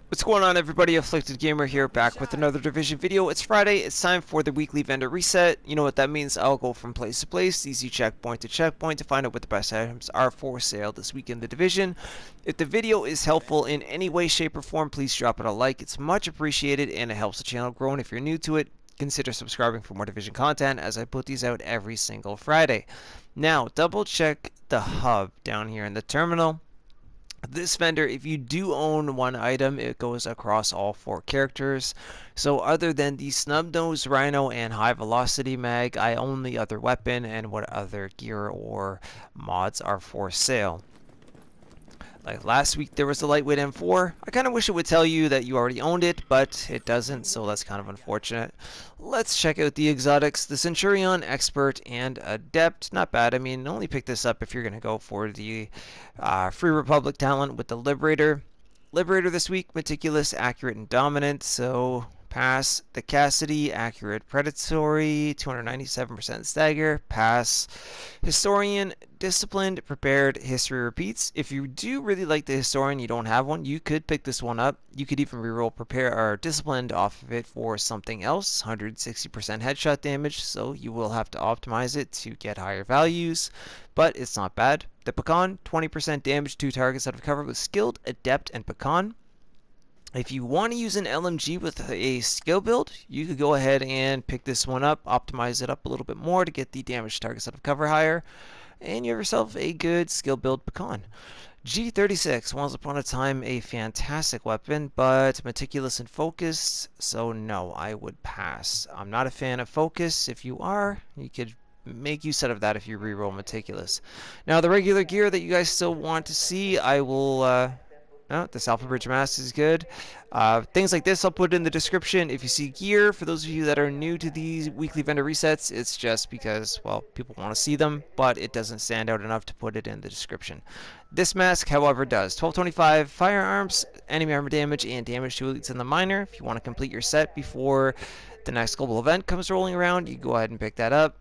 What's going on, everybody? Afflicted Gamer here, back with another Division video. It's Friday. It's time for the weekly vendor reset. You know what that means. I'll go from place to place, easy checkpoint to checkpoint, to find out what the best items are for sale this week in the Division. If the video is helpful in any way, shape, or form, please drop it a like. It's much appreciated, and it helps the channel grow. And if you're new to it, consider subscribing for more Division content, as I put these out every single Friday. Now, double check the hub down here in the terminal. This vendor, if you do own one item, it goes across all 4 characters. So other than the snub nose, rhino, and high velocity mag, I own the other weapon and what other gear or mods are for sale. Like last week there was the lightweight M4. I kind of wish it would tell you that you already owned it, but it doesn't, so that's kind of unfortunate. Let's check out the exotics. The Centurion, Expert, and Adept. Not bad. I mean, only pick this up if you're going to go for the Free Republic talent with the Liberator. Liberator this week, Meticulous, Accurate, and Dominant, so pass. The Cassidy, Accurate, Predatory, 297% stagger, pass. Historian, Disciplined, Prepared, History Repeats. If you do really like the Historian, you don't have one, you could pick this one up. You could even reroll Prepare or Disciplined off of it for something else. 160% headshot damage, so you will have to optimize it to get higher values, but it's not bad. The Pecan, 20% damage to targets out of cover with Skilled, Adept, and Pecan. If you want to use an LMG with a skill build, you could go ahead and pick this one up, optimize it up a little bit more to get the damage targets out of cover higher, and you have yourself a good skill build Pecan. G36, once upon a time a fantastic weapon, but meticulous and focused, so no, I would pass. I'm not a fan of focus. If you are, you could make use out of that if you reroll meticulous. Now the regular gear that you guys still want to see, I will no, this AlphaBridge mask is good. Things like this I'll put in the description. If you see gear, for those of you that are new to these weekly vendor resets, it's just because, well, people want to see them, but it doesn't stand out enough to put it in the description. This mask, however, does 1225 firearms, enemy armor damage, and damage to elites in the minor. If you want to complete your set before the next global event comes rolling around, you go ahead and pick that up.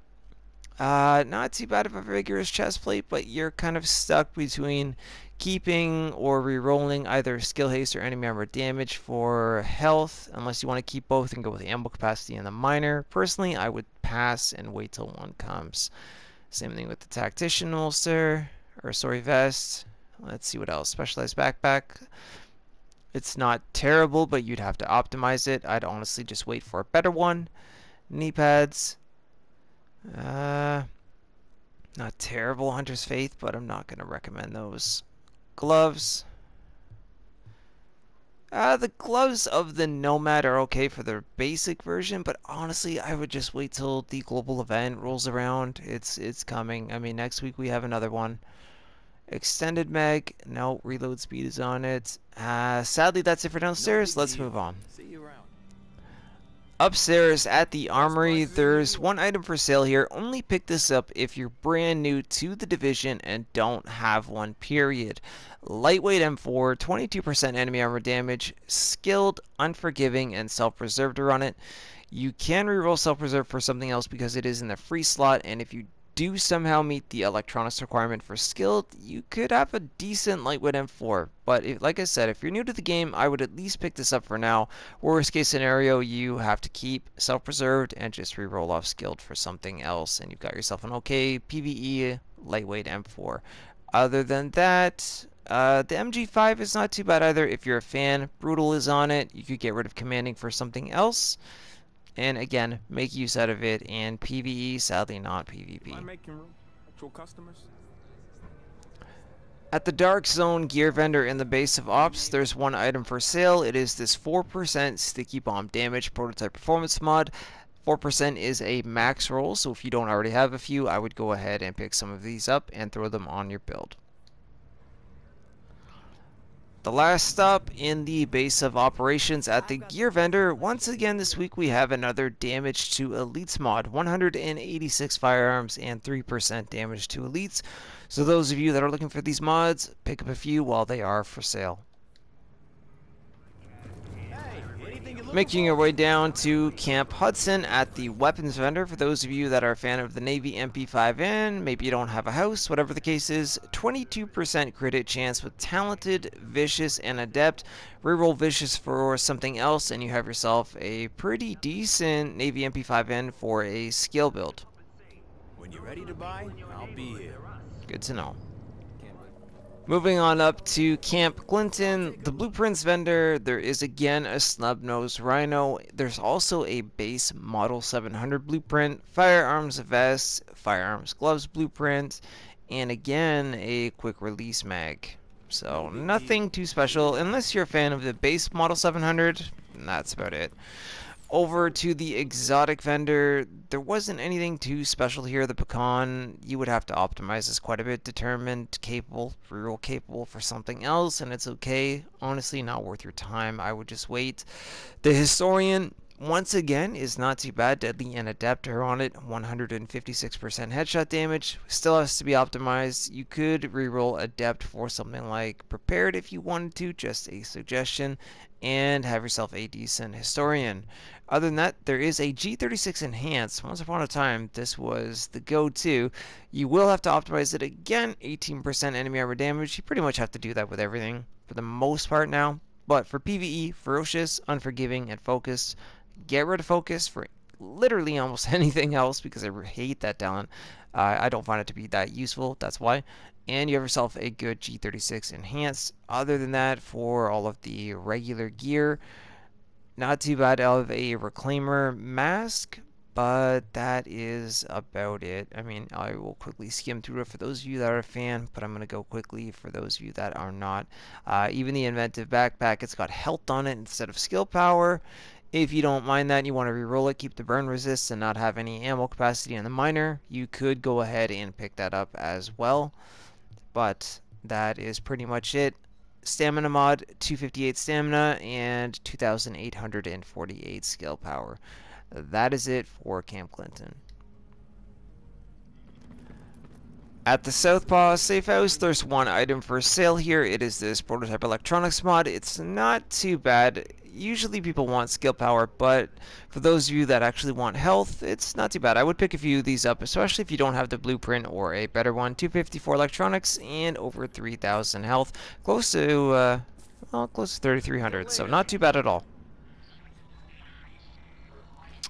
Not too bad of a vigorous chest plate, but you're kind of stuck between keeping or re-rolling either skill haste or enemy armor damage for health, unless you want to keep both and go with ammo capacity in the minor. Personally, I would pass and wait till one comes. Same thing with the tactician holster, or sorry, vest. Let's see what else. Specialized backpack. It's not terrible, but you'd have to optimize it. I'd honestly just wait for a better one. Knee pads. Not terrible, Hunter's Faith, but I'm not going to recommend those. Gloves. The gloves of the Nomad are okay for their basic version, but honestly, I would just wait till the global event rolls around. It's coming. I mean, next week we have another one. Extended mag. No, reload speed is on it. Sadly, that's it for downstairs. Let's move on. Upstairs at the armory, there's one item for sale here. Only pick this up if you're brand new to the division and don't have one, period. Lightweight M4, 22% enemy armor damage, skilled, unforgiving, and self-preserve to run it. You can reroll self-preserve for something else because it is in the free slot, and if you do somehow meet the electronics requirement for skilled, you could have a decent lightweight M4. But like I said, if you're new to the game, I would at least pick this up for now. Worst case scenario, you have to keep self-preserved and just re-roll off skilled for something else, and you've got yourself an okay PvE lightweight M4. Other than that, the MG5 is not too bad either. If you're a fan, Brutal is on it. You could get rid of commanding for something else. And again, make use out of it, and PvE, sadly not PvP. Am I making room? Actual customers? At the Dark Zone gear vendor in the base of Ops, there's one item for sale. It is this 4% sticky bomb damage prototype performance mod. 4% is a max roll, so if you don't already have a few, I would go ahead and pick some of these up and throw them on your build. The last stop in the base of operations at the gear vendor. Once again this week we have another damage to elites mod. 186 firearms and 3% damage to elites. So those of you that are looking for these mods, pick up a few while they are for sale. Making your way down to Camp Hudson at the weapons vendor. For those of you that are a fan of the Navy MP5N, maybe you don't have a house, whatever the case is, 22% crit hit chance with Talented, Vicious, and Adept. Reroll Vicious for something else, and you have yourself a pretty decent Navy MP5N for a skill build. When you're ready to buy, I'll be here. Good to know. Moving on up to Camp Clinton, the blueprints vendor, there is again a snub-nosed rhino. There's also a base Model 700 blueprint, firearms vest, firearms gloves blueprint, and again a quick release mag. So nothing too special unless you're a fan of the base Model 700, that's about it. Over to the exotic vendor, there wasn't anything too special here. The pecan, you would have to optimize this quite a bit. Determined, capable, reroll capable for something else, and it's okay. Honestly, not worth your time. I would just wait. The historian, once again, is not too bad. Deadly and adept are on it. 156% headshot damage. Still has to be optimized. You could reroll adept for something like prepared if you wanted to. Just a suggestion. And have yourself a decent historian. Other than that, there is a G36 Enhanced. Once upon a time, this was the go-to. You will have to optimize it again. 18% enemy armor damage. You pretty much have to do that with everything for the most part now. But for PvE, Ferocious, Unforgiving, and Focused, get rid of Focus for literally almost anything else because I hate that talent. I don't find it to be that useful, that's why. And you have yourself a good G36 Enhanced. Other than that, for all of the regular gear, not too bad out of a Reclaimer mask, but that is about it. I mean, I will quickly skim through it for those of you that are a fan, but I'm going to go quickly for those of you that are not. Even the Inventive Backpack, it's got health on it instead of skill power. If you don't mind that and you want to reroll it, keep the burn resist and not have any ammo capacity in the miner, you could go ahead and pick that up as well. But that is pretty much it. Stamina mod, 258 stamina and 2,848 skill power. That is it for Camp Clinton. At the Southpaw Safe House, there's one item for sale here. It is this prototype electronics mod. It's not too bad. Usually people want skill power, but for those of you that actually want health, it's not too bad. I would pick a few of these up, especially if you don't have the blueprint or a better one. 254 electronics and over 3,000 health. Close to 3,300, so not too bad at all.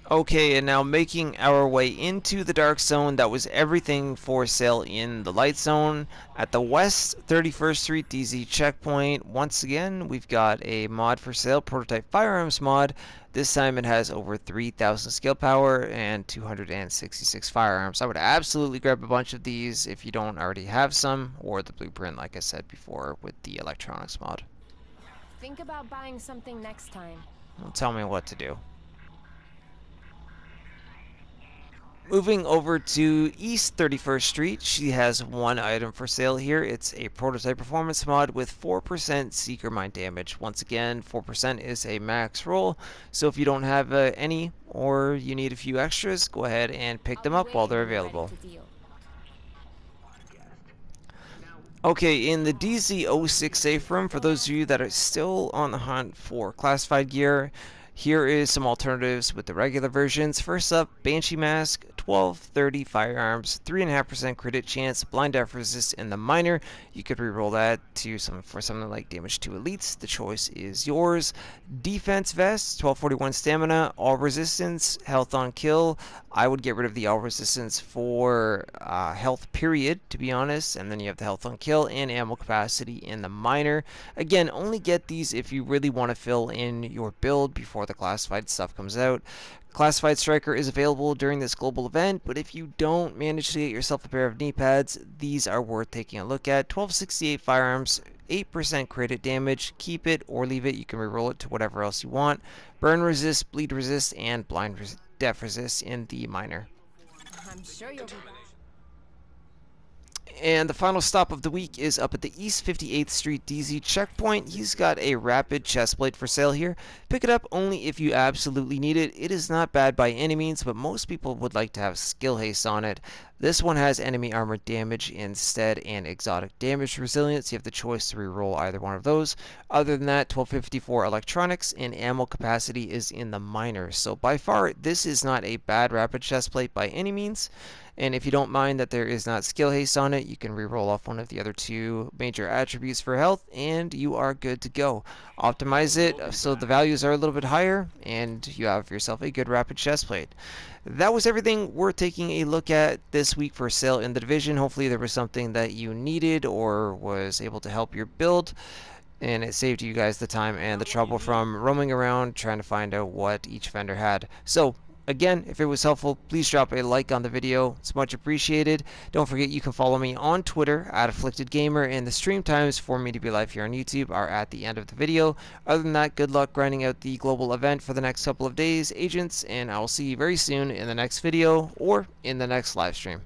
Okay, and now making our way into the dark zone. That was everything for sale in the light zone. At the West 31st Street DZ checkpoint, once again, we've got a mod for sale, prototype Firearms Mod. This time it has over 3,000 skill power and 266 firearms. I would absolutely grab a bunch of these if you don't already have some, or the blueprint, like I said before, with the electronics mod. Think about buying something next time. Don't tell me what to do. Moving over to East 31st Street, she has one item for sale here. It's a prototype performance mod with 4% seeker mine damage. Once again, 4% is a max roll, so if you don't have any or you need a few extras, go ahead and pick them up while they're available. Okay, in the DZ06 safe room, for those of you that are still on the hunt for classified gear, here is some alternatives with the regular versions. First up, Banshee Mask, 1230 firearms, 3.5% crit hit chance, blind def resist in the miner. You could reroll that to something like DMG TO ELITES. The choice is yours. Defense Vest, 1241 stamina, all resistance, health on kill. I would get rid of the all resistance for health period, to be honest, and then you have the health on kill and ammo capacity in the miner. Again, only get these if you really want to fill in your build before the classified stuff comes out. Classified Striker is available during this global event, but if you don't manage to get yourself a pair of knee pads, these are worth taking a look at. 1268 firearms, 8% crit hit damage. Keep it or leave it. You can reroll it to whatever else you want. Burn resist, bleed resist, and blind def resist in the miner. I'm sure you'll be And the final stop of the week is up at the East 58th Street DZ checkpoint. He's got a rapid chest plate for sale here. Pick it up only if you absolutely need it. It is not bad by any means, but most people would like to have skill haste on it. This one has enemy armor damage instead and exotic damage resilience. You have the choice to reroll either one of those. Other than that, 1254 electronics and ammo capacity is in the minor. So by far, this is not a bad rapid chest plate by any means. And if you don't mind that there is not skill haste on it, you can reroll off one of the other two major attributes for health, and you are good to go. Optimize it so the values are a little bit higher, and you have yourself a good rapid chest plate. That was everything we're taking a look at this week for sale in the division. Hopefully there was something that you needed or was able to help your build, and it saved you guys the time and the trouble from roaming around trying to find out what each vendor had. So again, if it was helpful, please drop a like on the video. It's much appreciated. Don't forget you can follow me on Twitter at AfflictedGamer, and the stream times for me to be live here on YouTube are at the end of the video. Other than that, good luck grinding out the global event for the next couple of days, agents, and I will see you very soon in the next video or in the next live stream.